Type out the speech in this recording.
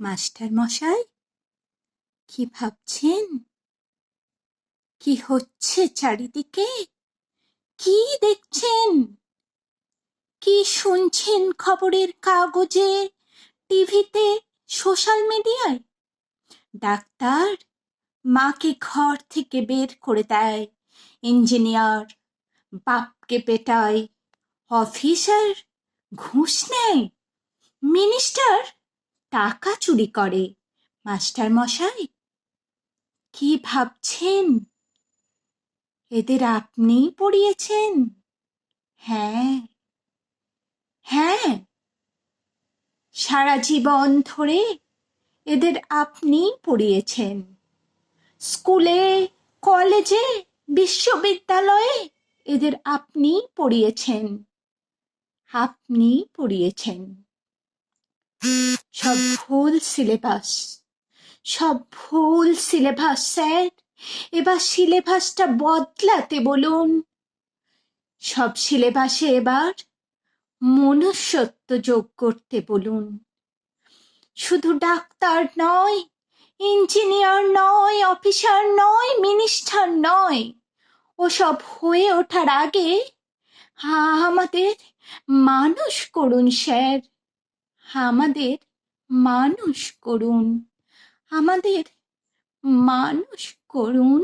Master মশাই, কি ভাবছেন? কি হচ্ছে চারিদিকে? কি দেখছেন? কি শুনছেন খবরের কাগজে, টিভিতে, সোশ্যাল মিডিয়ায়? ডাক্তার মাকে ঘর থেকে বের করে দেয়, ইঞ্জিনিয়ার বাপকে পেটায়, অফিসার ঘুষ নেয়, মিনিস্টার টাকা চুরি করে। মাস্টার মশাই, কি ভাবছেন? এদের আপনিই পড়িয়েছেন? হ্যাঁ, হ্যাঁ, সারা জীবন ধরে এদের আপনিই পড়িয়েছেন। স্কুলে, কলেজে, বিশ্ববিদ্যালয়ে এদের আপনিই পড়িয়েছেন। আপনিই পড়িয়েছেন। সব ভুল সিলেবাস, সব ভুল সিলেবাস স্যার। এবার সিলেবাসটা বদলাতে বলুন। সব সিলেবাসে এবার মনুষ্যত্ব যোগ করতে বলুন। শুধু ডাক্তার নয়, ইঞ্জিনিয়ার নয়, অফিসার নয়, মিনিস্টার নয়, ওসব হয়ে ওঠার আগে আমাদের মানুষ করুন স্যার। আমাদের মানুষ করুন। আমাদের মানুষ করুন।